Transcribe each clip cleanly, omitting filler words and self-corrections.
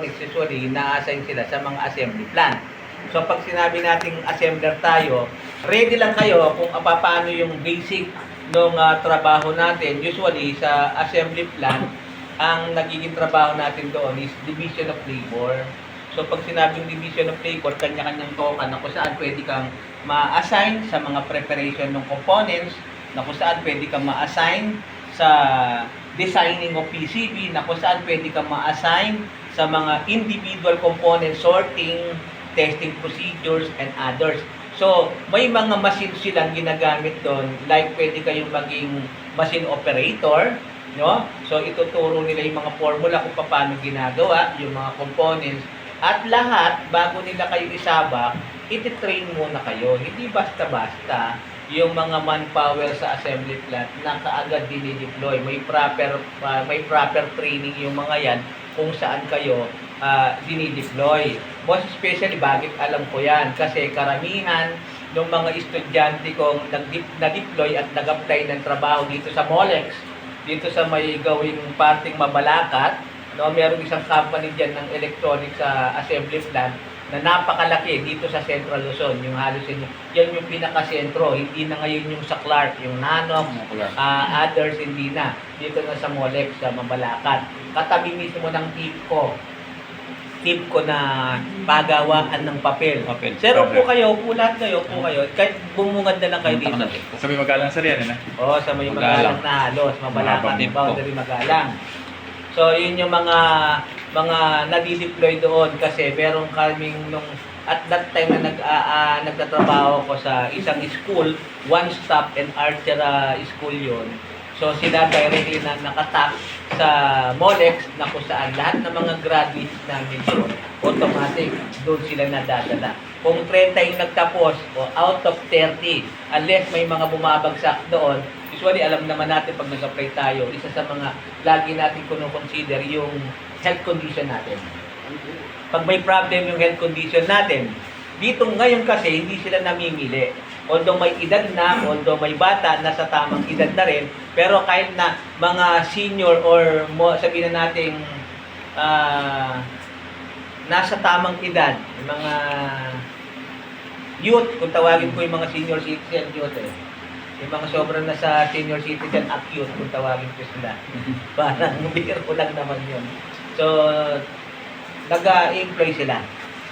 electronics, usually, na-assign sila sa mga assembly plant. So, pag sinabi nating assembler tayo, ready lang kayo kung paano yung basic ng trabaho natin. Usually, sa assembly plant, ang nagiging trabaho natin doon is division of labor. So, pag sinabing division of labor, kanya-kanyang token na kung saan pwede kang ma-assign sa mga preparation ng components, na kung saan pwede kang ma-assign sa designing of PCB, na kung saan pwede kang ma-assign sa mga individual component sorting, testing procedures, and others. So, may mga machine silang ginagamit doon, like pwede kayong maging machine operator, no? So, ituturo nila yung mga formula kung paano ginagawa, yung mga components, at lahat, bago nila kayo isabak, iti-train muna kayo. Hindi basta-basta yung mga manpower sa assembly plant na kaagad dinideploy. May proper training yung mga yan kung saan kayo dinideploy. Most especially, bakit alam ko yan? Kasi karamihan ng mga estudyante kong na-deploy at nag-apply ng trabaho dito sa Molex, dito sa may gawing parting Mabalacat, no, merong isang company dyan ng electronics assembly plant na napakalaki dito sa Central Luzon. Yung halos yan yung pinaka-sentro. Hindi na ngayon yung sa Clark, yung Nanok, others hindi na. Dito na sa Molex, sa Mabalacat. Katabi mismo ng tip ko na pagawaan ng papel. Pero po kayo, lahat kayo, kahit bumungad na lang kayo dito. Sa may Magalang sir yan, Oo, sa may Magalang na halos, Mabalacat, boundary Magalang. So, yun yung mga nadi-deploy doon kasi meron kaming at that time na nagtatrabaho ko sa isang school, one stop and archer school yun. So, sila directly na nakatap sa Molex na kung saan lahat ng mga graduates namin doon, automatic, doon sila nadadala. Kung 30 yung nagtapos, o out of 30, unless may mga bumabagsak doon, usually alam naman natin pag nag-apply tayo, isa sa mga lagi natin kino-consider yung health condition natin. Pag may problem yung health condition natin, dito ngayon kasi hindi sila namimili. Although may edad na, although may bata, nasa tamang edad na rin, pero kahit na mga senior or sabihin na natin nasa tamang edad, mga youth, kung tawagin ko yung mga senior citizen, youth yung mga sobrang nasa senior citizen at youth, kung tawagin ko sila. Parang bigyan ko lang naman yun. So, nag-employ sila.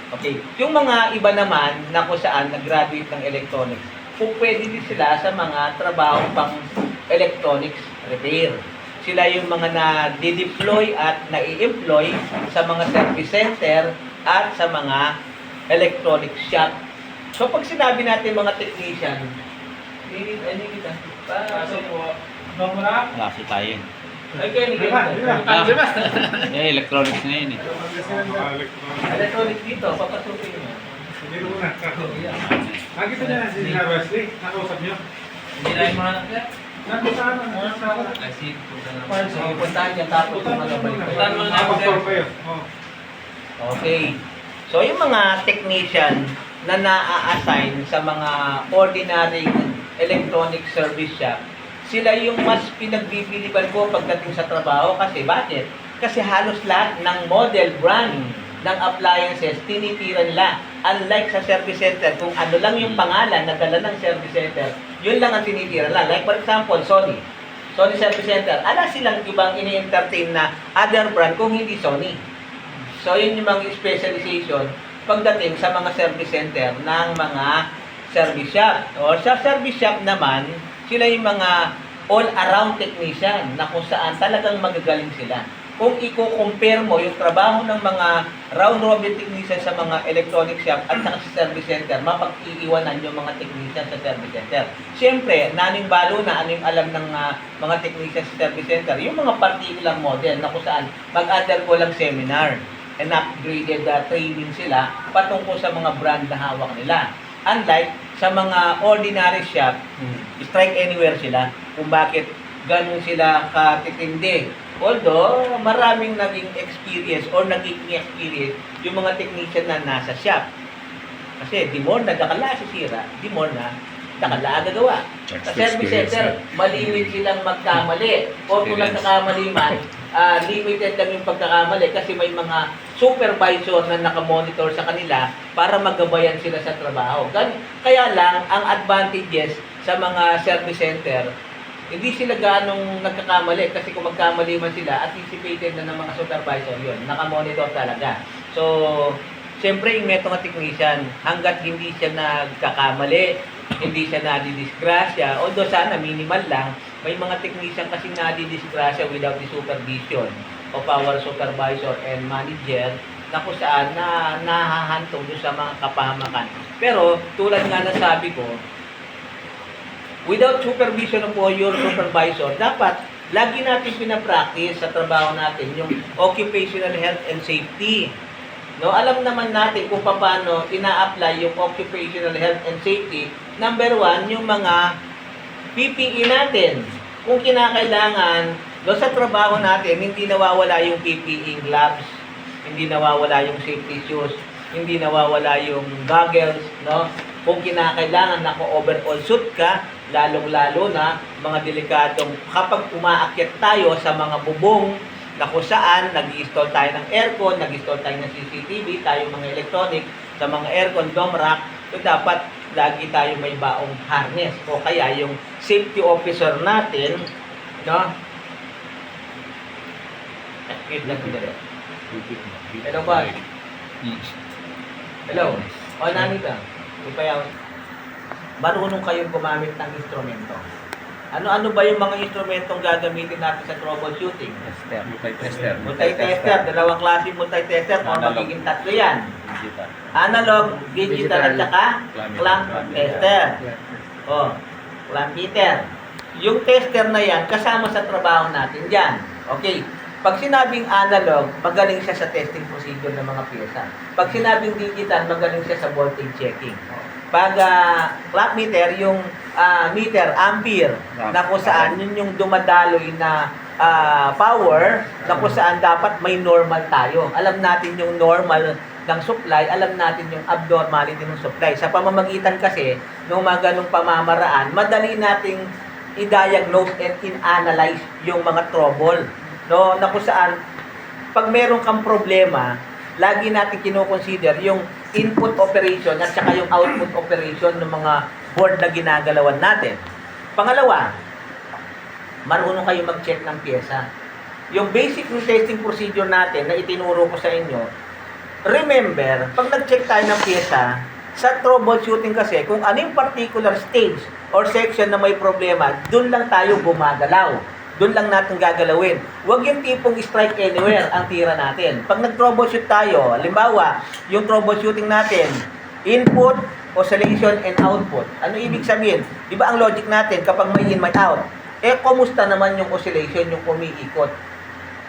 Okay. Yung mga iba naman na kung saan nag-graduate ng electronics, kung pwede din sila sa mga trabaho pang electronics repair. Sila yung mga na-deploy at na-i-employ sa mga service center at sa mga electronic shop. So, pag sinabi natin mga technician, ano kita? Pasok po. Klase tayo. Ay, kayo ni Electronics na yun eh. Electronics dito, papasukin nyo. Dito muna. Nakita niya na si Wesley? Nakausap niyo? Hindi na yung mga nakita. Nandun sa ano? Sige, puntahan niya tapos magabalik kayo. Nakapag-tour kayo. Okay. So, yung mga technician na na-assign sa mga ordinary electronic service shop, sila yung mas pinagbibiliban ko pagdating sa trabaho kasi bakit? Kasi halos lahat ng model brand ng appliances tinitira nila. Unlike sa service center, kung ano lang yung pangalan na dala ng service center, yun lang ang tinitira lang. Like for example, Sony Service Center. Ala silang ibang ini-entertain na other brand kung hindi Sony. So yun yung mga specialization pagdating sa mga service center ng mga service shop. O sa service shop naman, sila yung mga all-around technician na kung saan talagang magagaling sila. Kung i-compare mo yung trabaho ng mga round-robin technician sa mga electronic shop at sa service center, mapag-iiwanan yung mga technician sa service center. Siyempre, naning balo na ano yung alam ng mga technician sa service center, yung mga particular model na kung saan mag-undergo lang seminar and upgraded training sila patungkol sa mga brand na hawak nila. Unlike sa mga ordinary shop, strike anywhere sila kung bakit ganun sila katitindi. Although, maraming naging experience or naging experience yung mga technician na nasa shop. Kasi, di more na dakala sisira, di more na dakala gagawa. Sa service center, malimit silang magkamali. O kung nagkakamali man, limited lang yung pagkakamali kasi may mga supervisor na nakamonitor sa kanila para magabayan sila sa trabaho. Kaya lang, ang advantages sa mga service center, hindi sila ganong nagkakamali kasi kung magkamali man sila, anticipated na ng mga supervisor yun, nakamonitor talaga. So, siyempre yung metong technician, hanggat hindi siya nagkakamali, hindi siya nadidisgrasya, although sana minimal lang, may mga technician kasi nadidisgrasya without the supervision of our supervisor and manager na kung saan na nahahantong doon sa mga kapahamakan. Pero tulad nga na sabi ko, without supervision of your supervisor, dapat lagi natin pinapractice sa trabaho natin yung occupational health and safety. No, alam naman natin kung paano ina-apply yung occupational health and safety. Number 1, yung mga PPE natin. Kung kinakailangan, no, sa trabaho natin, hindi nawawala yung PPE gloves, hindi nawawala yung safety shoes, hindi nawawala yung goggles, no? Kung kinakailangan naka-overall suit ka, lalong-lalo na mga delikadong kapag umaakyat tayo sa mga bubong na kung saan nag-install tayo ng aircon, nag-install tayo ng CCTV, tayo mga electronic, sa mga aircon, dome rack, so dapat lagi tayo may baong harness o kaya yung safety officer natin, no? Hello, boss. Hello. O, nanita. Ipayaw. Marunong kayong gumamit ng instrumento. Ano-ano ba yung mga instrumentong gagamitin natin sa troubleshooting? Multi-tester. Multi-tester. Dalawang klase multi-tester. Kung Analog. magiging tatlo yan. Digital. Analog, digital, at saka clamp Clamp. tester. O, clamp meter. Yung tester na yan, kasama sa trabaho natin dyan. Okay. Pag sinabing analog, magaling siya sa testing procedure ng mga pyesa. Pag sinabing digital, magaling siya sa voltage checking. Pag clamp meter, yung meter, ampere, na kung saan yun yung dumadaloy na power, na kung saan dapat may normal tayo. Alam natin yung normal ng supply, alam natin yung abnormality ng supply. Sa pamamagitan kasi ng mga ganong pamamaraan, madali nating i-diagnose and in-analyze yung mga trouble. No, na kung saan, pag meron kang problema, lagi natin kinoconsider yung input operation at saka yung output operation ng mga board na ginagalawan natin. Pangalawa, marunong kayo mag-check ng pyesa. Yung basic ng testing procedure natin na itinuro ko sa inyo, remember, pag nag-check tayo ng pyesa, sa troubleshooting kasi, kung ano yung particular stage or section na may problema, dun lang tayo gumagalaw. Doon lang natin gagalawin. Huwag yung tipong strike anywhere ang tira natin. Pag nag-troubleshoot tayo, halimbawa, yung troubleshooting natin, input, oscillation, and output. Ano ibig sabihin? Di ba ang logic natin, kapag may in, may out, kumusta naman yung oscillation, yung umiikot?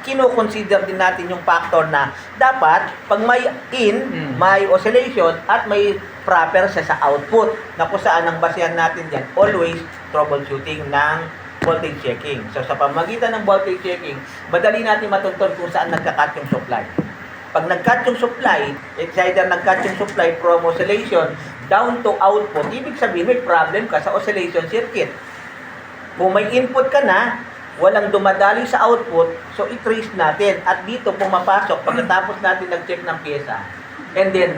Kino-consider din natin yung factor na dapat, pag may in, may oscillation, at may proper sa output, na kung saan ang basehan natin dyan, always troubleshooting ng voltage checking. So, sa pamagitan ng voltage checking, madali natin matuntun kung saan nagka-cut yung supply. Pag nag-cut yung supply, it's either nag-cut yung supply from oscillation down to output, ibig sabihin may problem ka sa oscillation circuit. Kung may input ka na, walang dumadali sa output, so i-trace natin. At dito pumapasok, pagkatapos natin nag-check ng pyesa, and then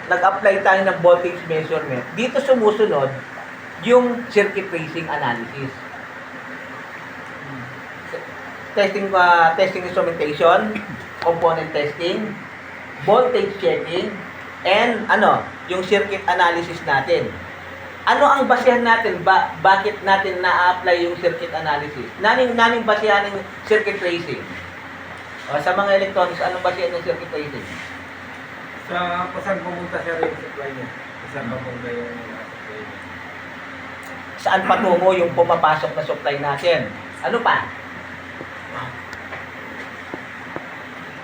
nag-apply tayo ng voltage measurement, dito sumusunod yung circuit tracing analysis. Testing instrumentation, component testing, voltage checking, and yung circuit analysis natin. Ano ang basehan natin? Bakit natin na-apply yung circuit analysis? Naning basehan ng circuit tracing? O, sa mga electronics, anong basehan ng circuit tracing? Sa saan pumunta siya rin yung supply niya? Saan pumunta yung supply niya? Saan patungo yung pumapasok na supply natin? Ano pa?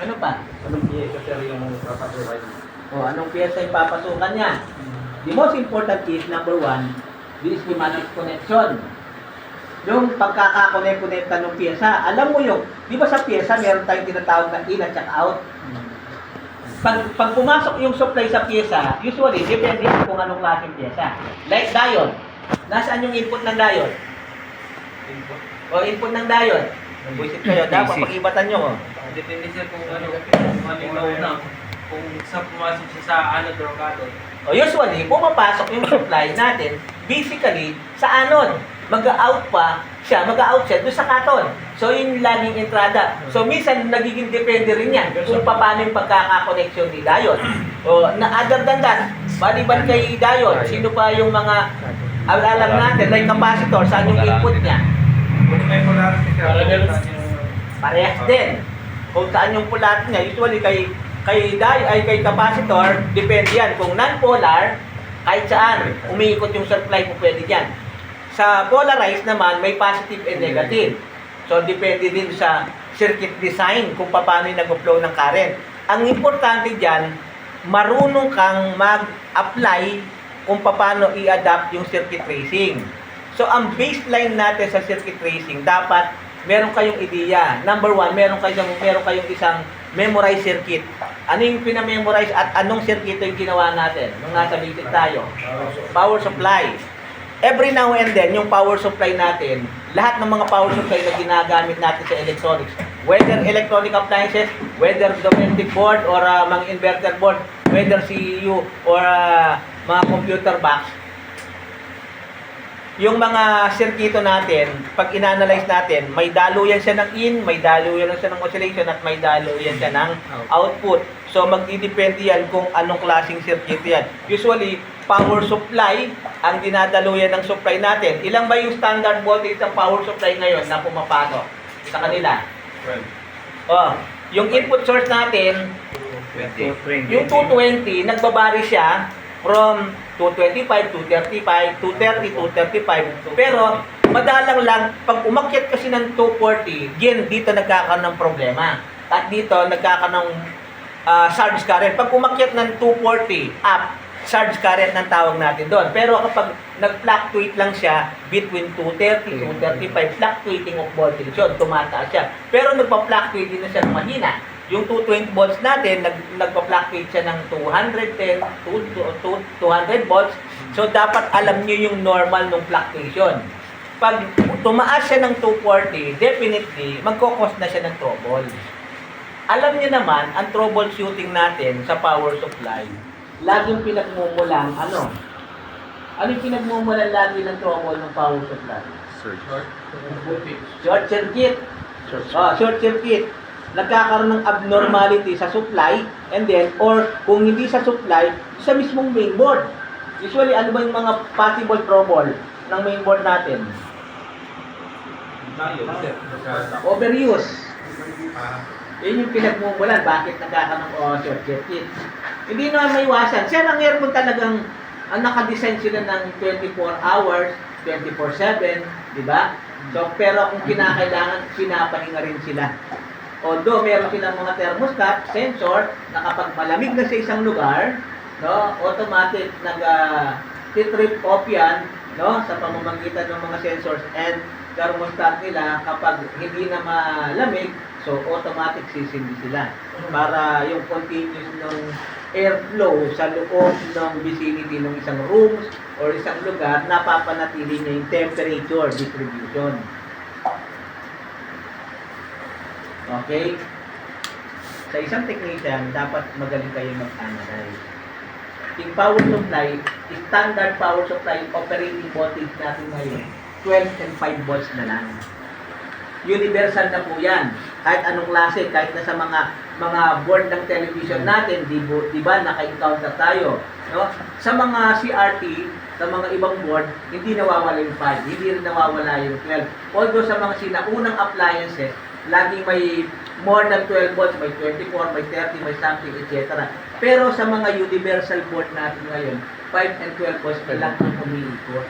Ano pa? Anong pyesa siya rin yung papasukan niya? O, anong pyesa yung papasukan niya? The most important is, number 1, the schematic connection. Yung pagkakakonect-connecta ng pyesa. Alam mo yung, di ba sa pyesa, meron tayong tinatawag na in at saka out? Pag pumasok yung supply sa pyesa, usually, depende kung anong klaseng pyesa. Like diode. Nasaan yung input ng diode? O input ng diode. Buisit kayo. Dapat AC. pag-ibatan nyo. Depende siya kung ano na. Kung sa pumasok siya sa anode or cathode. O usually, pumapasok yung supply natin basically sa anode. Mag-out siya doon sa cathode. So, yun yung laging entrada. So, minsan, nagiging depende rin yan kung paano yung pagkakakoneksyon ni diode. O, other than that, maliban kay diode, sino pa yung mga alam natin, like capacitor, saan yung input niya? Kung may polarity siya, Para ganun. kung saan yung- Parehas din. Kung saan yung polarity niya, usually kay capacitor, depende yan. Kung non-polar, kahit saan, umiikot yung supply mo pwede dyan. Sa polarized naman, may positive and negative. So, depende din sa circuit design kung paano yung nag-flow ng current. Ang importante dyan, marunong kang mag-apply kung paano i-adapt yung circuit tracing. So, ang baseline natin sa circuit tracing, dapat meron kayong ideya. Number one, meron kayong isang memorized circuit. Ano yung pinamemorize at anong circuit yung ginawa natin nung nasa basic tayo? Power supply. Every now and then, yung power supply natin, lahat ng mga power supply na ginagamit natin sa electronics, whether electronic appliances, whether domestic board or mga inverter board, whether CPU or mga computer box, yung mga sirkito natin, pag inanalyze natin, may daluyan siya ng in, may daluyan siya ng oscillation, at may daluyan siya ng output. So, magdidepende yan kung anong klaseng circuit yan. Usually, power supply ang dinadaluyan ng supply natin. Ilang ba yung standard voltage ng power supply ngayon na pumapasok sa kanila? Oh, yung input source natin, yung 220, nagbabari siya from 225, 235, 230, 235. Pero, madalang lang, pag umakyat kasi ng 240, dito nagkakaroon ng problema. At dito, nagkakaroon ng surge current. Pag umakyat ng 240 up, surge current ng tawag natin doon. Pero kapag nag-fluctuate lang siya between 230, 235, fluctuating of voltage yun, tumataas siya. Pero nagpa-fluctuate din na siya ng mahina. Yung 220 volts natin, nagpa-fluctuate siya ng 210, 200 volts. So, dapat alam nyo yung normal ng fluctuation. Pag tumaas siya ng 240, definitely, magkukos na siya ng trouble. Alam niyo naman, ang troubleshooting natin sa power supply, laging pinagmumulan, ano yung pinagmumulan lagi ng trouble ng power supply? Short circuit. Short circuit. Nagkakaroon ng abnormality sa supply, and then, or kung hindi sa supply, sa mismong mainboard. Usually, ano ba yung mga possible trouble ng mainboard natin? Overuse. Yun yung pinagmumulan, bakit nagkakaroon ng short circuit. Hindi naman maiwasan. Sir, ang aircon talagang nakadesign sila ng 24 hours, 24/7, di ba? So, pero kung kinakailangan, pinapahinga rin sila. Although, meron silang mga thermostat, sensor, na kapag malamig na sa isang lugar, no, automatic nag-trip off yan, no, sa pamamagitan ng mga sensors and thermostat nila. Kapag hindi na malamig, so automatic sisindi sila para yung continuous ng airflow sa loob ng vicinity ng isang rooms or isang lugar, napapanatili niya yung temperature distribution. Okay? Sa isang technician, dapat magaling kayo mag-analyze. Yung power supply, standard power supply operating voltage natin ngayon, 12 and 5 volts na lang. Universal na po yan. Kahit anong klase, kahit na sa mga board ng television natin, di ba, naka-encounter tayo. No? Sa mga CRT, sa mga ibang board, hindi nawawala yung 5, hindi rin nawawala yung 12. Although sa mga sinaunang appliances, laging may more than 12 volts, may 24, may 30, may something, etc. Pero sa mga universal board natin ngayon, 5 and 12 volts na lang ang umiikot.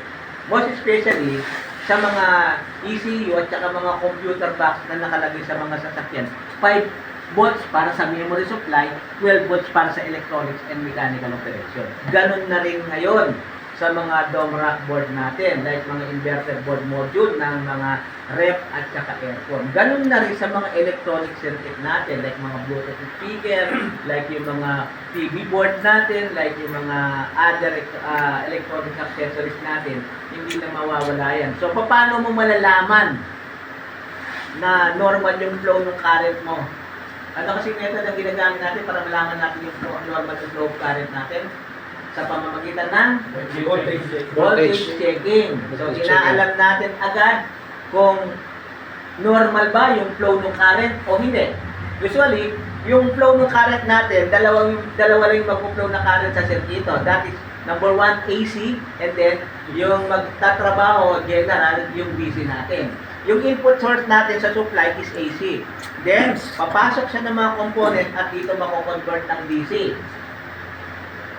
Most especially, sa mga ECU at saka mga computer box na nakalagay sa mga sasakyan, 5 volts para sa memory supply, 12 volts para sa electronics and mechanical operation. Ganon na rin ngayon sa mga dome rack board natin, like mga inverter board module ng mga ref at saka aircon. Ganun na rin sa mga electronic circuit natin, like mga Bluetooth speaker, like yung mga TV board natin, like yung mga other electronic accessories natin, hindi na mawawala yan. So, paano mo malalaman na normal yung flow ng current mo? Ano kasi method ang ginagamit natin para malaman natin yung normal yung flow of current natin? Sa pamamagitan ng voltage checking. So, inaalam natin agad kung normal ba yung flow ng current o hindi. Usually, yung flow ng current natin, dalawa lang yung mag-flow na current sa circuito. That is, number 1, AC, and then, yung magtatrabaho, general, yung DC natin. Yung input source natin sa supply is AC. Then, papasok siya ng mga component at dito mako-convert ng DC.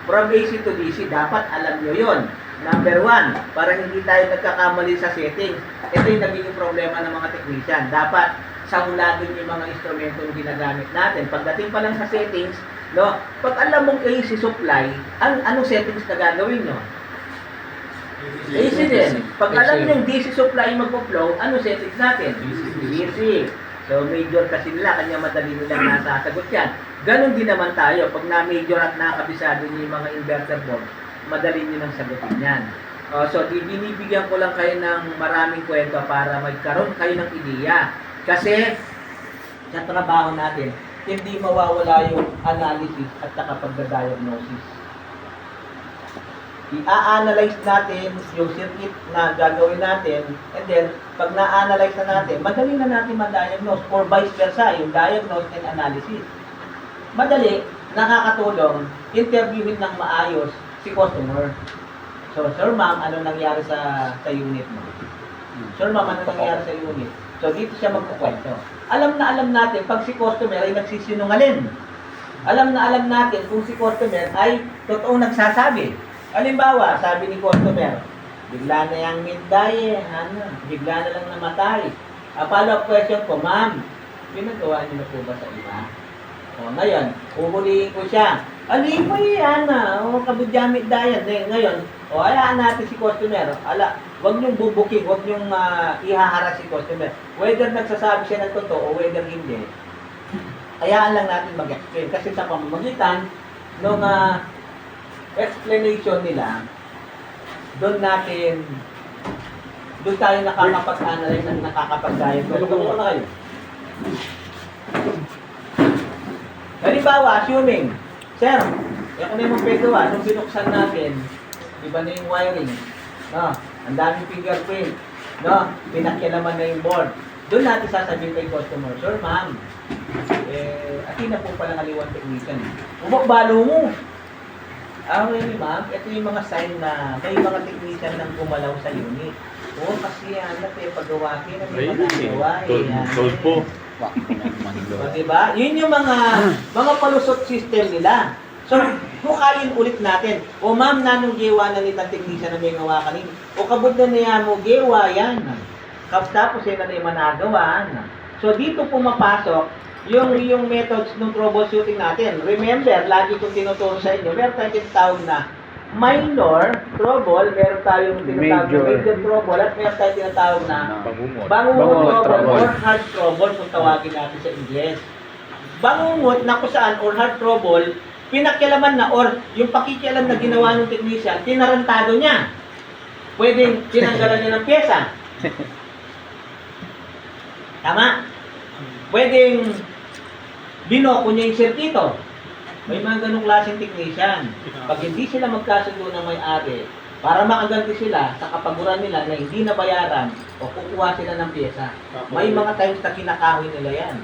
From AC to DC, dapat alam nyo yun. Number 1, para hindi tayo nagkakamali sa setting. Ito yung naging problema ng mga technician. Dapat sahuladin yung mga instrumento na ginagamit natin. Pagdating pa lang sa settings, no, pag alam mong AC supply, anong settings na gagawin nyo? AC din. Pag alam nyo DC supply magpo-flow, ano settings natin? DC. So, major kasi nila, kanya madali nilang nasasagot yan. Ganon din naman tayo. Pag na-major at nakabisado niyo yung mga inverter board, madali niyo nang sagutin yan. So, binibigyan ko lang kayo ng maraming kwento para magkaroon kayo ng ideya. Kasi, sa trabaho natin, hindi mawawala yung analysis at saka pagda-diagnosis. I-analyze natin yung circuit na gagawin natin, and then, pag na-analyze na natin, madali na natin ma-diagnose, or vice versa, yung diagnose and analysis. Madali, nakakatulong, interviewin ng maayos si customer. So, Sir Ma'am, ano nangyari sa unit mo? Sir Ma'am, ano nangyari sa unit? So, dito siya magkukwento. Alam na alam natin, pag si customer ay nagsisinungaling. Alam na alam natin kung si customer ay totoong nagsasabi. Halimbawa, sabi ni customer, bigla na yung midday, bigla na lang namatay. Follow-up question ko, Ma'am, ginagawa niyo na po ba sa iba? O, ngayon, uhulihin ko siya. Alin po yan kabudyamit dayan. Ngayon, hayaan natin si customer. Huwag niyong bubuking, huwag niyong ihaharas si customer. Whether nagsasabi siya ng totoo o whether hindi, hayaan lang natin mag-explain. Kasi sa pamamagitan ng explanation nila, doon tayo nakakapag-analyze at nakakapag-diagnose. Ito muna kayo. Halimbawa, assuming, Sir, kung na yung pagawa, nung binuksan natin, iba na yung wiring, no? Ang daming fingerprint, no? Pinakialaman na yung board. Doon natin sasabihin kay customer, Sir, Ma'am, atin na po palang aliwan technician. Balo mo. Okay, Ma'am, ito yung mga sign na may mga technician nang gumalaw sa unit. Kasi pagawa kita, may magagawa. Told po. Diba? Yun yung mga palusot system nila. So, hukayin ulit natin. Ma'am, nanong gewa na nitang technician na may gawa kanina. Kabud na niya mo, gewa yan. Tapos yan na yung managawa. So, dito pumapasok yung methods ng troubleshooting natin. Remember, lagi kong tinuturo sa inyo, meron tayong tinatawag na minor trouble, meron tayong tinatawag na major trouble, at meron tayong tinatawag na bangungot trouble or hard trouble kung tawagin natin sa English. Bangungot na kung saan or hard trouble, pinakialaman na or yung pakikialam na ginawa ng technician, tinarantado niya. Pwedeng tinanggalan niya ng pyesa. Tama? Pwedeng binoko niya yung sirkito. May mga ganong klaseng technician. Pag hindi sila magkasundo ng may-ari, para makaganti sila sa kapaguran nila na hindi nabayaran o kukuha sila ng pyesa, may mga times na kinakahoy nila yan.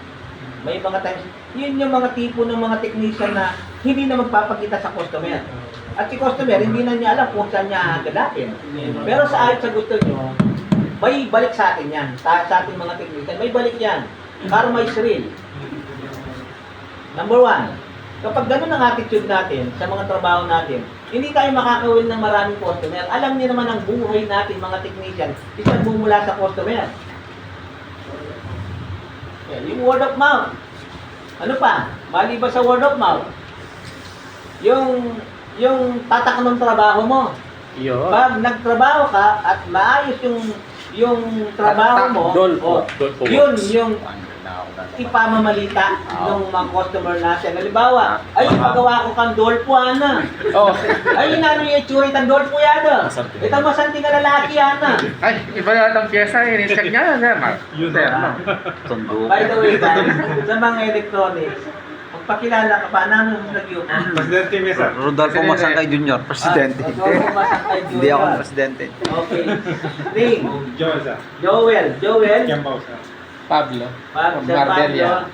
May mga times, yun yung mga tipo ng mga technician na hindi na magpapakita sa customer. At si customer, hindi na niya alam kung saan niya agadatin. Pero sa gusto nyo, may balik sa atin yan. Sa ating mga technician, may balik yan. Karma is real. Number 1, kapag ganun ang attitude natin sa mga trabaho natin, hindi tayo makakawin ng maraming customer. Alam niyo naman ang buhay natin, mga technician, isang bumula sa customer. Yung word of mouth. Ano pa? Maliban sa word of mouth, yung tatak ng trabaho mo. Iyo. Pag nagtrabaho ka at maayos yung trabaho mo, Dolpo. yun yung ipamamalita ng mga customer natin. Halimbawa, ay, pagawa ko kang dolpo, ana. Oh. Ay, inano yung itsura itang dolpo yana. Itang masanting na lalaki, ana. Ay, iba yata ang pyesa. I-check niya yan. Yun By the way, guys, sa mga electronics, magpakilala ka pa, namin yung nagyuko. Presidente Mesa. Rodolfo Masangkay Jr., presidente. Rodolfo Masangkay Jr. Hindi ako presidente. Okay. Ring. Josa. Joel. Kiambausa. Pablo. Pablo. Gardenia.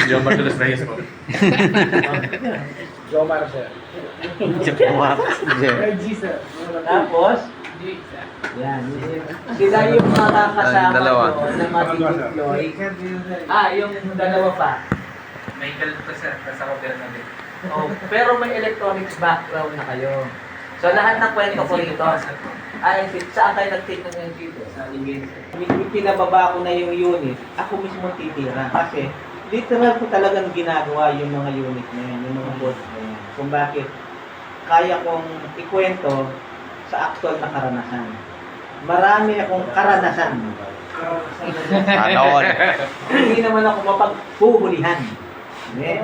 Yo Martelos Reyes po. Jomar, sir. Tapos, yan. Sila yung mga kasama Dalawa. ko na mag-deploy. Yung dalawa pa. Michael to sir, kasama Bernadette. Oh, pero may electronics background na kayo. So lahat ng kwento ko rito. Saan kayo nag-take ng ngayon dito? Sa Ingles. Pinababa ko na yung unit, ako mismo titira. Kasi literal ko talagang ginagawa yung mga unit na yun, yung mga boards na yun. Kung bakit kaya kong ikwento sa actual na karanasan. Marami akong karanasan. Sana all. Hindi naman ako mapaghuhulihan.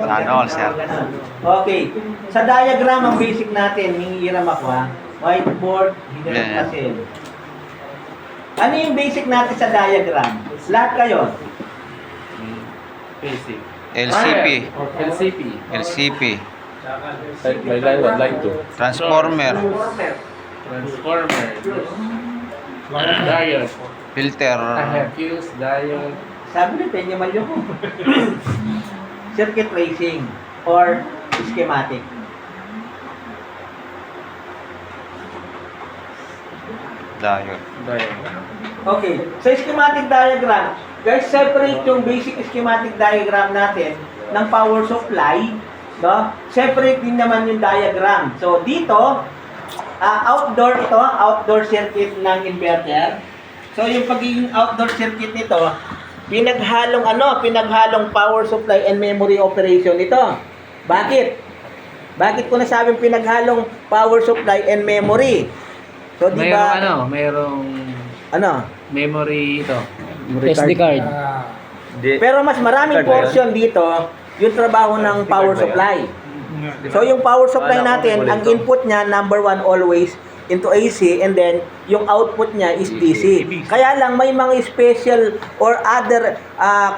Sana all, sir. Okay. Sa diagram, ang basic natin, hingihiram ako ha. Whiteboard, hinirap Yeah. kasi. Ano yung basic natin sa diagram? Lahat kayo. Basic. LCP, LCP. LCP, May line 1, line 2. transformer, Transformer. Diode. filter, Fuse, diode. Sabi ni Peña Malyo ko. Circuit tracing or schematic. diode. Okay. Sa schematic diagram, guys, separate yung basic schematic diagram natin ng power supply, no? Separate din naman yung diagram. So, dito, outdoor circuit ng inverter. So, yung pagiging outdoor circuit nito, pinaghalong power supply and memory operation nito. Bakit? Bakit ko nasabing pinaghalong power supply and memory? So, di ba? Merong Ano? memory ito. SD card. Pero mas maraming portion dito yung trabaho ng power supply. So yung power supply natin, ang input niya number 1 always into AC, and then yung output niya is DC. Kaya lang may mga special or other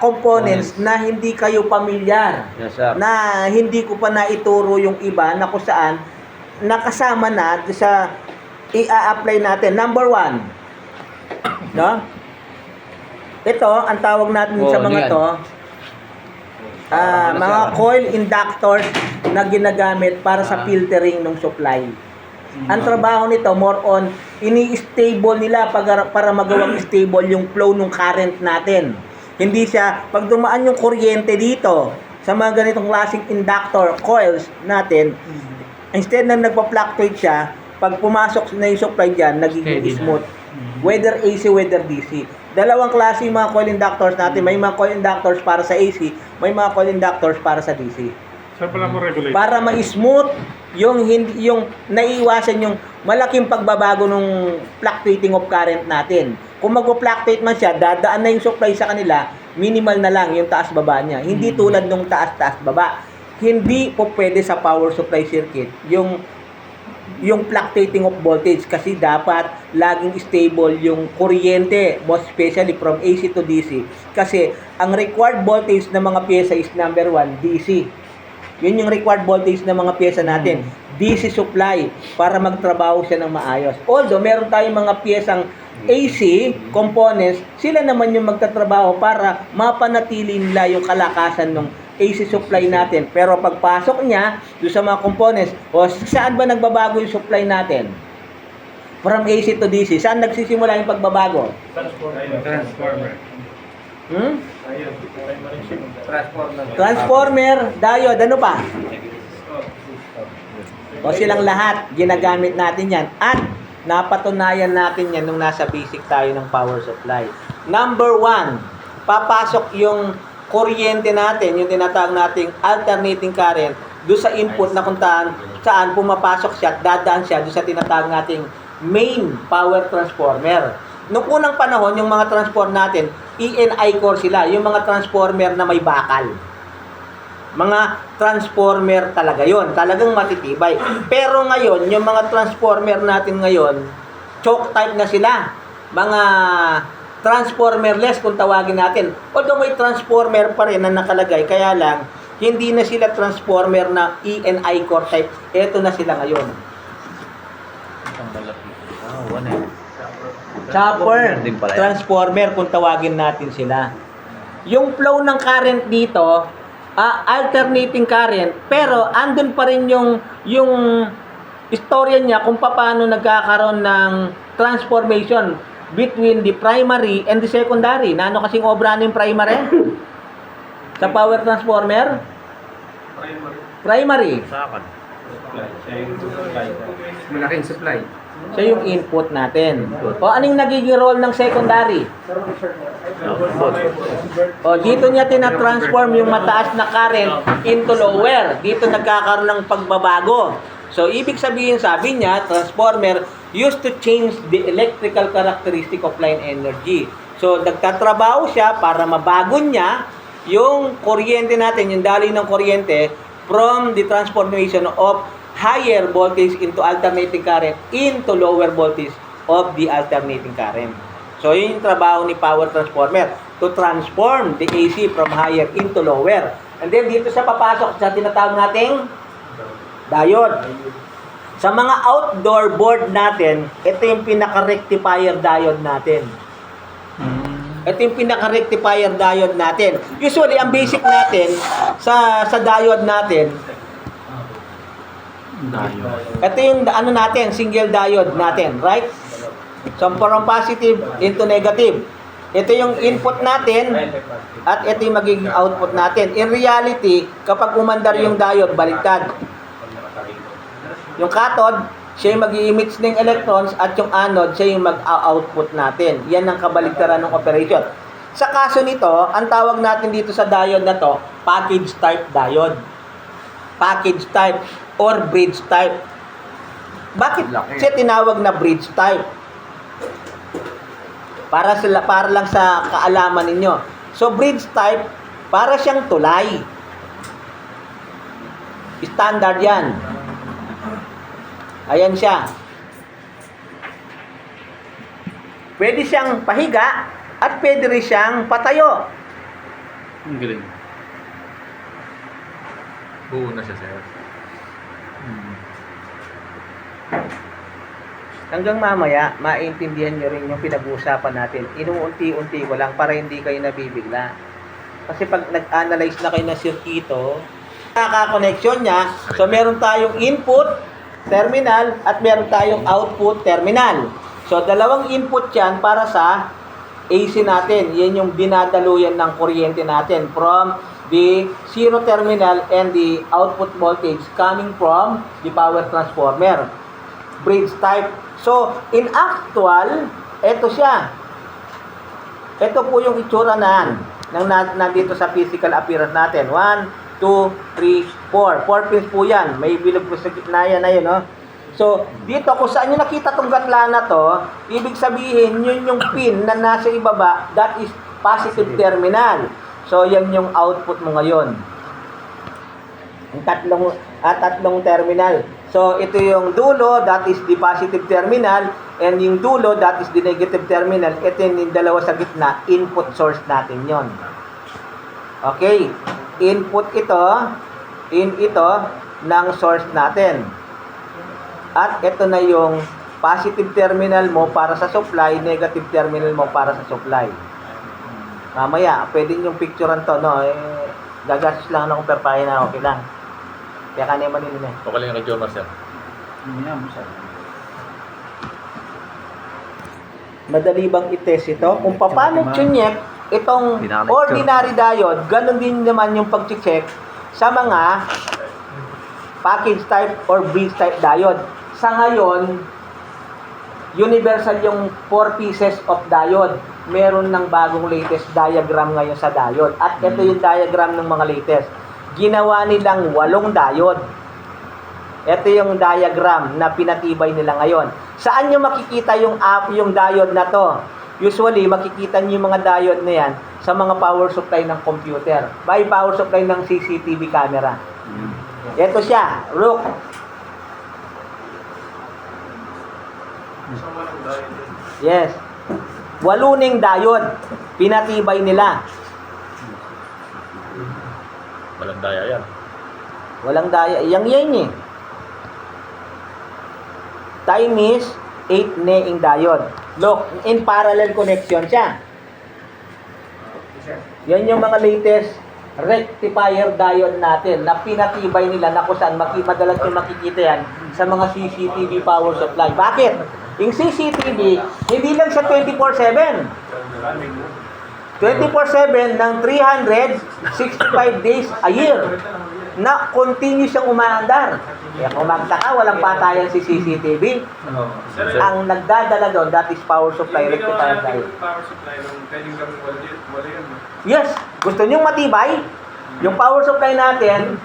components na hindi kayo pamilyar. Yes, sir. Na hindi ko pa naituro yung iba na kung saan nakasama na sa i-apply natin. Number 1. No? Ito, ang tawag natin sa mga to, mga coil inductors na ginagamit para sa filtering ng supply. Ang trabaho nito, more on, ini-stable nila para magawang stable yung flow ng current natin. Hindi siya, pag dumaan yung kuryente dito, sa mga ganitong klaseng inductor coils natin, instead na nagpa-fluctuate siya, pag pumasok na yung supply dyan, nagiging smooth. Whether AC, whether DC. Dalawang klase yung mga coil inductors natin. May mga coil inductors para sa AC, may mga coil inductors para sa DC. Saan pala mo regulate? Para ma-smooth yung naiiwasan yung malaking pagbabago ng fluctuating of current natin. Kung magpo-fluctuate man siya, dadaan na yung supply sa kanila, minimal na lang yung taas-baba niya. Hindi tulad nung taas-taas-baba. Hindi po pwede sa power supply circuit yung fluctuating of voltage, kasi dapat laging stable yung kuryente, most especially from AC to DC. Kasi ang required voltage ng mga pyesa is number 1, DC. Yun yung required voltage ng mga pyesa natin. DC supply para magtrabaho siya ng maayos. Although meron tayong mga pyesang AC components, sila naman yung magtatrabaho para mapanatili nila yung kalakasan ng AC supply natin. Pero pagpasok niya doon sa mga components, saan ba nagbabago yung supply natin? From AC to DC, saan nagsisimula yung pagbabago? Transformer. Transformer, diode, ano pa? O silang lahat, ginagamit natin yan. At napatunayan natin yan nung nasa basic tayo ng power supply. Number 1, papasok yung kuryente natin, yung tinatawag nating alternating current, doon sa input na kung saan pumapasok siya at dadaan siya doon sa tinatawag nating main power transformer. Noong unang panahon, yung mga transformer natin, ENI core sila, yung mga transformer na may bakal. Mga transformer talaga yon, talagang matitibay. Pero ngayon, yung mga transformer natin ngayon, choke type na sila. Mga transformerless kung tawagin natin. Although may transformer pa rin na nakalagay, kaya lang, hindi na sila transformer na ENI core type. Ito na sila ngayon. Chopper, transformer kung tawagin natin sila. Yung flow ng current dito, alternating current, pero andun pa rin yung istorya niya kung paano nagkakaroon ng transformation between the primary and the secondary. Na ano kasing obra ng primary? Sa power transformer? Primary. Malaking supply. So yung input natin. O anong nagiging role ng secondary? O dito niya tinatransform yung mataas na current into lower. Dito nagkakaroon ng pagbabago. So ibig sabihin, sabi niya, transformer used to change the electrical characteristic of line energy. So nagtatrabaho siya para mabago niya yung kuryente natin, yung daloy ng kuryente from the transformation of higher voltage into alternating current into lower voltage of the alternating current. So, yun yung trabaho ni power transformer, to transform the AC from higher into lower. And then, dito siya papasok sa tinatawag nating diode. Sa mga outdoor board natin, ito yung pinaka-rectifier diode natin. Ito yung pinaka-rectifier diode natin. Usually, ang basic natin sa diode natin, ito yung ano natin, single diode natin, right? So, from positive into negative. Ito yung input natin at ito yung magiging output natin. In reality, kapag umandar yung diode, baliktad. Yung cathode, siya yung mag-i-emit ng electrons at yung anode, siya yung mag-output natin. Yan ang kabaligtaran ng operation. Sa kaso nito, ang tawag natin dito sa diode na to, package type diode. Package type or bridge type. Bakit siya tinawag na bridge type? Para lang sa kaalaman ninyo. So bridge type, para siyang tulay. Standard yan. Ayan siya. Pwede siyang pahiga at pwede rin siyang patayo. Ang galing. Buo na siya, sir. Hanggang mamaya, maintindihan nyo rin yung pinag-uusapan natin. Inuunti-unti ko lang para hindi kayo nabibigla. Kasi pag nag-analyze na kayo ng sirkito, nakaka-connection niya, so meron tayong input terminal at meron tayong output terminal. So dalawang input yan para sa AC natin. Yan yung dinadaluyan ng kuryente natin from the zero terminal and the output voltage coming from the power transformer. Bridge type. So, in actual, ito siya. Ito po yung itsura nandito sa physical appearance natin. 1, 2, 3, 4. 4 pins po yan. May bilog po sa gitna yan na yun, no? So, dito, kung saan nyo nakita itong gatla na to, ibig sabihin, yun yung pin na nasa ibaba, that is positive terminal. So, yan yung output mo ngayon. Ang tatlong terminal. So, ito yung dulo, that is the positive terminal, and yung dulo, that is the negative terminal. Ito yung dalawa sa gitna, input source natin yon. Okay. Input ito ng source natin. At ito na yung positive terminal mo para sa supply, negative terminal mo para sa supply. Mamaya, pwede yung picturean to, no? Gagastos lang ako per pahina, okay lang. Kaya kanina maninin eh. Okay lang yung kay Jomar, sir. Madali bang i-test ito? Kung paano check itong ordinary diode, ganun din naman yung pag-check sa mga package type or bridge type diode. Sa ngayon, universal yung 4 pieces of diode. Meron ng bagong latest diagram ngayon sa diode. At ito yung diagram ng mga latest. ginawa nilang 8 diode. Ito yung diagram na pinatibay nila ngayon. Saan nyo makikita yung diode na to? Usually, makikita nyo yung mga diode na yan sa mga power supply ng computer. May power supply ng CCTV camera. Ito siya, look. Yes. 8 diode. Pinatibay nila. Walang daya yan. Walang daya. Yang yan eh. Time is 8 neing diode. Look, in parallel connection siya. Yan yung mga latest rectifier diode natin na pinatibay nila na kung saan madalas yung makikita yan sa mga CCTV power supply. Bakit? Yung CCTV, hindi lang sa 24/7. 24/7 ng 365 days a year na continuous siyang umaandar. Kaya kung magtaka, walang patayan si CCTV. Ang nagdadala doon, that is power supply, rectifier diode. Power supply nung pwedeng gawin wala yun. Yes, gusto nyo matibay? Yung power supply natin,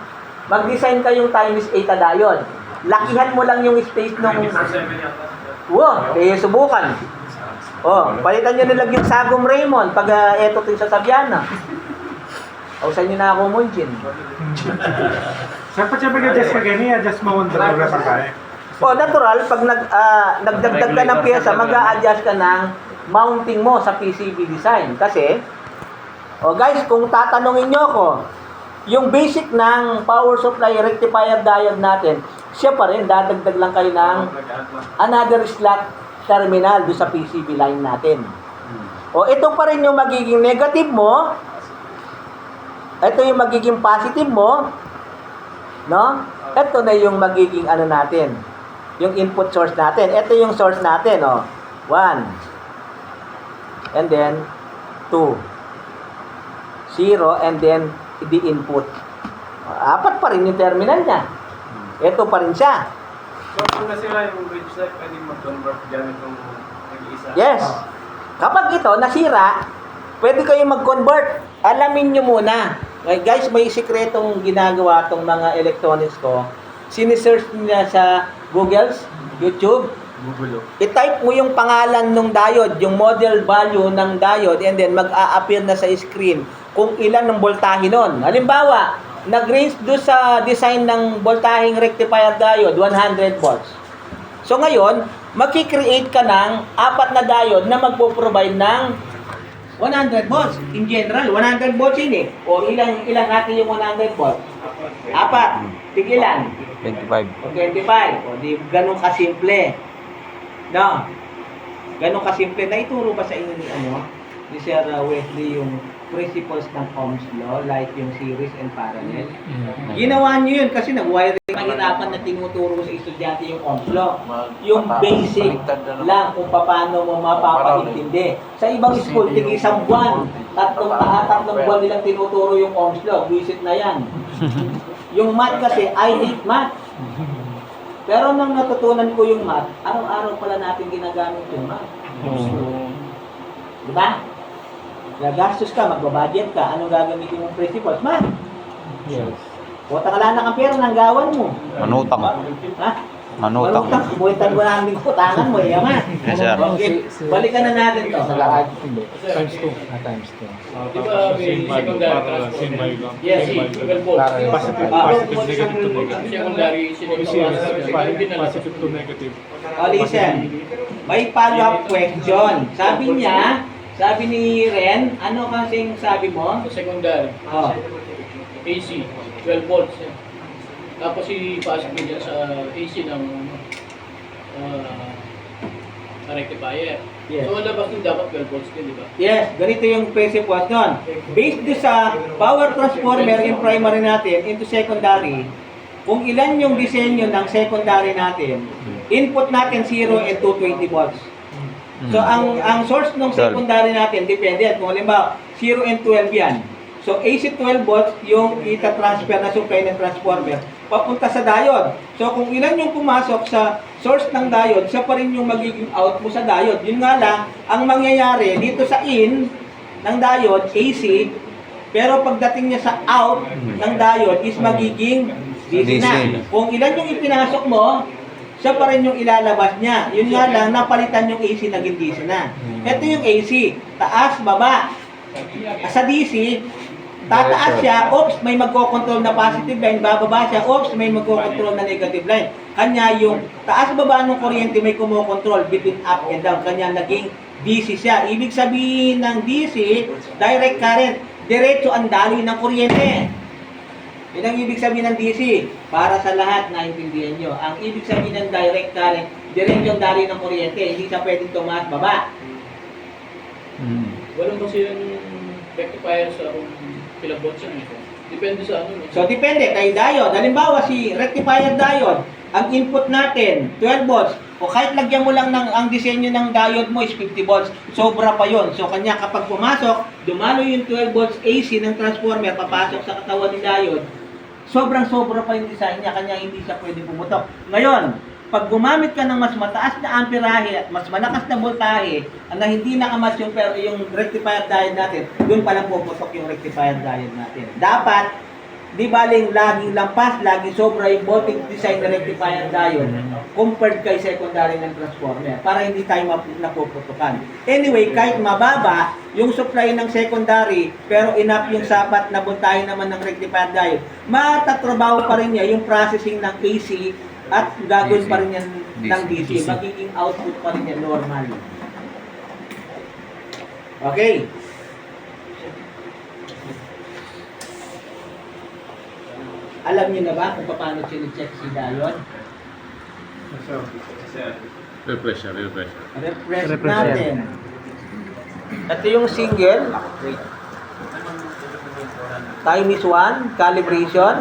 mag-design kayong times 8 na diode. Lakihan mo lang yung space nung... Wow, kaya subukan. Oh, palitan nyo nilag yung Sagom Raymond pag eto ito yung sasabihan na. Ausan nyo na ako Munjin. Saan pa siya mag-adjust ka ganyan? Adjust mo ang dalawa pa kaya. Oh, natural, pag nagdagdag ka ng pyesa, mag-a-adjust ka ng mounting mo sa PCB design. Kasi, oh guys, kung tatanungin nyo ako, yung basic ng power supply rectifier diode natin, siya pa rin, dadagdag lang kayo ng another slot terminal do sa PCB line natin. O, ito pa rin yung magiging negative mo. Ito yung magiging positive mo. No? Ito na yung magiging ano natin. Yung input source natin. Ito yung source natin. Oh. 1. And then, 2. 0. And then, the input. 4 pa rin yung terminal niya. Ito pa rin siya. So, kung nasira yung bridge set, pwedeng mag-convert gamit yung nag-iisa. Yes. Kapag ito nasira, pwede kayong mag-convert. Alamin nyo muna. Guys, may sikretong ginagawa tong mga electronics ko. Sinisearch nila sa Google, YouTube. I-type mo yung pangalan ng diode, yung model value ng diode, and then mag-a-appear na sa screen kung ilan ng voltahe nun. Halimbawa, nag-range do sa design ng voltaheng rectifier diode, 100 volts. So ngayon, magki-create ka ng 4 na diode na magpo-provide ng 100 volts. In general, 100 volts yun eh. O ilang natin yung 100 volts? 4. Tigilan? 25. O 25. O di ganun kasimple. No? Ganun kasimple. Naituro ba sa inyo ni Sir Wesley yung principles ng Ohm's law, like yung series and parallel? Ginawa nyo yun kasi nag-wiring. Mahirapan na tinuturo sa estudyante yung Ohm's law. Yung basic lang kung paano mo mapapaintindi. Sa ibang school, tig-isang buwan, tatlong buwan nilang tinuturo yung Ohm's law. Visit na yan. Yung math kasi, I hate math. Pero nang natutunan ko yung math, araw-araw pala natin ginagamit yung math. Diba? Gagastos ka, magbabudget ka, anong gagamitin mong principles? Math. Yes. Puta ka lang ng pera ng gawan mo. Manutang. Ha? Manutang. Buwitan mo na ang utangan mo, yaman. Yes, sir. Okay, balikan na natin to. Times 2. Times 2. Di ba may secondary transformer? Yes, single volt. Positive negative to negative. Secondary, Positive to negative. O, listen. May follow-up question. Sabi ni Ren, ano kasing sabi mo? Secondary, Oh. AC, 12 volts. Tapos ipasok mo dyan sa AC ng rectifier. Yes. So, labas din dapat 12 volts din, di ba? Yes, ganito yung principles nun. Based do sa power transformer yung primary natin into secondary, kung ilan yung disenyo ng secondary natin, input natin 0 and 220 volts. So, ang source ng secondary natin, depende yan. Kung halimbawa, 0 and 12 yan. So, AC 12 volts yung ita-transfer na supply ng transformer papunta sa diode. So, kung ilan yung pumasok sa source ng diode, siya pa rin yung magiging out mo sa diode. Yun nga lang, ang mangyayari dito sa in ng diode, AC, Pero pagdating niya sa out ng diode is magiging DC na. DC. Kung ilan yung ipinasok mo, siya pa rin yung ilalabas niya. Yun nga lang, napalitan yung AC, naging DC na. Ito yung AC, taas, baba. Sa DC, tataas siya, oops, may magkocontrol na positive line, bababa siya, oops, may magkocontrol na negative line. Kanya yung taas baba ng kuryente may kumokontrol between up and down. Kanya naging DC siya. Ibig sabihin ng DC, direct current, diretso ang daloy ng kuryente. Yun ang ibig sabihin ng DC. Para sa lahat, naintindihan nyo. Ang ibig sabihin ng direct current, diretso ang daloy ng kuryente. Hindi siya pwedeng tumaas baba. Walang kasi yung rectifier sa kilovolts yan. Depende sa ano. So, depende kay diode. Halimbawa, si rectifier diode, ang input natin, 12 volts. O kahit lagyan mo lang ang disenyo ng diode mo is 50 volts, sobra pa yon. So, kanya kapag pumasok, dumalo yung 12 volts AC ng transformer, papasok sa katawan ng diode, sobrang-sobra pa yung design niya, kanya hindi siya pwede pumutok. Ngayon, pag gumamit ka ng mas mataas na amperahe at mas malakas na voltahe, na hindi nakamatch yung rectifier diode natin, doon pa lang puputok yung rectifier diode natin. Dapat, di baling laging lampas, laging sobra yung voltage design na rectifier diode compared kay secondary ng transformer para hindi tayo napuputukan. Anyway, kahit mababa yung supply ng secondary pero enough yung sapat na voltahe naman ng rectifier diode, matatrabaho pa rin niya yung processing ng AC at gagawin pa rin yan ng DC. Magiging output pa rin yan normal. Okay. Alam niyo na ba kung paano chine-check si diode? Refresh. Refresh natin. Ito yung single. Wait. Time is 1. Calibration.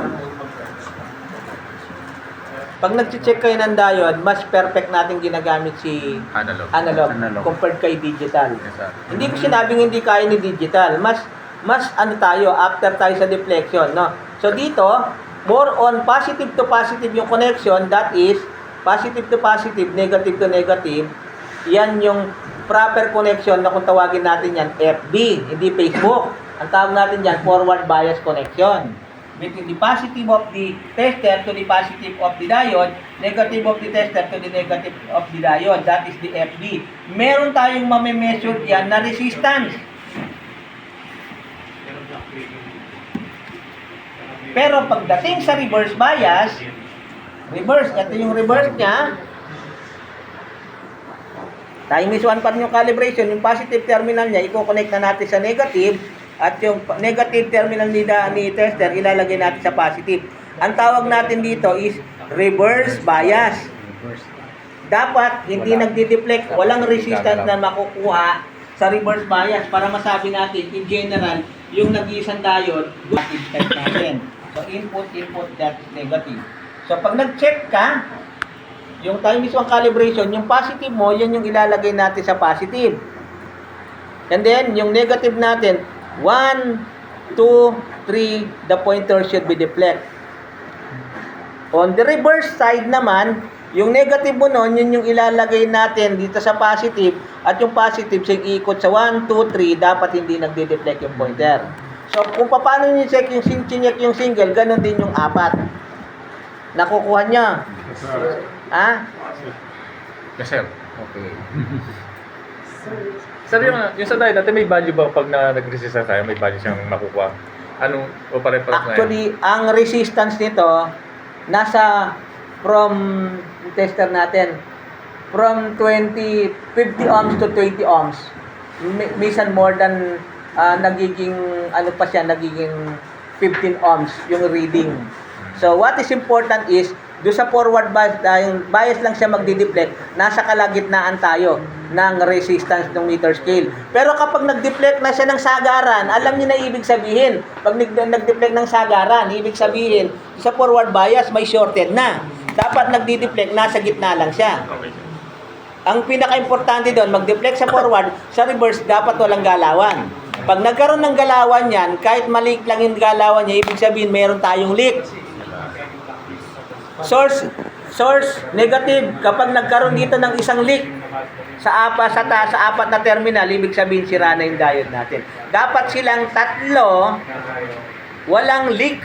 Pag nag-check kayo ng diode, mas perfect natin ginagamit si analog compared kay digital. Hindi ko sinabing hindi kaya ni digital. Mas ano tayo, after tayo sa deflection, no? So dito, more on positive to positive yung connection, that is positive to positive, negative to negative. Yan yung proper connection na kung tawagin natin yan FB, hindi Facebook. Ang tawag natin yan forward bias connection. Between the positive of the tester to the positive of the diode, negative of the tester to the negative of the diode, that is the FB. Meron tayong mame-measure yan na resistance. Pero pagdating sa reverse bias, ito yung reverse niya. Time is 1 pa rin yung calibration. Yung positive terminal niya, i-connect na natin sa negative. At yung negative terminal ni tester, ilalagay natin sa positive. Ang tawag natin dito is reverse bias. Dapat, hindi nagdi-deflect, walang resistance na makukuha sa reverse bias para masabi natin, in general, yung nag-iisang diode, positive type natin. So, input, that is negative. So, pag nag-check ka, yung time is 1 calibration, yung positive mo, yan yung ilalagay natin sa positive. And then, yung negative natin, 1, 2, 3, the pointer should be deflect. On the reverse side naman, yung negative mo nun, yun yung ilalagay natin dito sa positive, at yung positive, siya ikot sa 1, 2, 3, dapat hindi nagde-deflect yung pointer. So, kung paano nyo check yung single, ganun din yung apat. Nakukuha niya. Ha? Yes, sir. Okay. Sir, yung sa diode natin, may value ba pag nag-resist tayo, may value siyang makukuha? Ano, o pare-pares na yan? Actually, ang resistance nito, nasa from tester natin, from 50 ohms to 20 ohms. Minsan more than nagiging 15 ohms yung reading. So what is important is doon sa forward bias, yung bias lang siya magdi-deflect, nasa kalagitnaan tayo ng resistance ng meter scale. Pero kapag nag-deflect na siya ng sagaran, alam niyo na ibig sabihin. Pag nag-deflect ng sagaran, ibig sabihin, sa forward bias may shorted na. Dapat nagdi-deflect, nasa gitna lang siya. Ang pinaka-importante doon, mag-deflect sa forward, sa reverse, dapat walang galawan. Pag nagkaroon ng galawan yan, kahit maliit lang yung galawan niya, ibig sabihin meron tayong leak. Source negative. Kapag nagkaroon dito ng isang leak, sa apat na terminal, ibig sabihin sira na yung diode natin. Dapat silang tatlo, walang leak,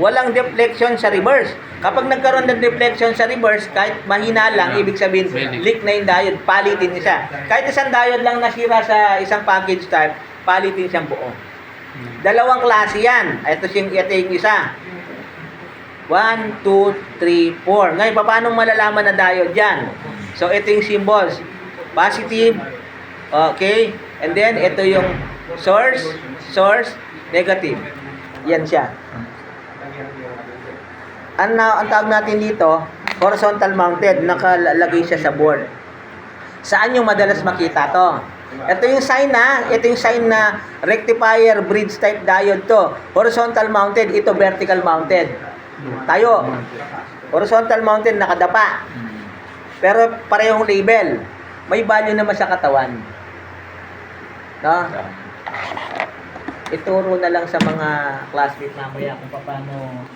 walang deflection sa reverse. Kapag nagkaroon ng deflection sa reverse, kahit mahina lang, ibig sabihin leak na yung diode, palitin isa. Kahit isang diode lang nasira sa isang package type, palitin siyang buo. Dalawang klase yan. Ito yung isa. 1, 2, 3, 4. Ngayon, paano malalaman na diode yan? So, ito yung symbols. Positive. Okay. And then, ito yung source, negative. Yan siya. Ang tawag natin dito, horizontal mounted. Nakalagay siya sa board. Saan yung madalas makita to? Ito yung sign na rectifier bridge type diode to. Horizontal mounted, ito vertical mounted. Tayo. Horizontal mounted, nakadapa. Pero parehong label. May value naman sa katawan. No? Ituro na lang sa mga classmate mamaya kung paano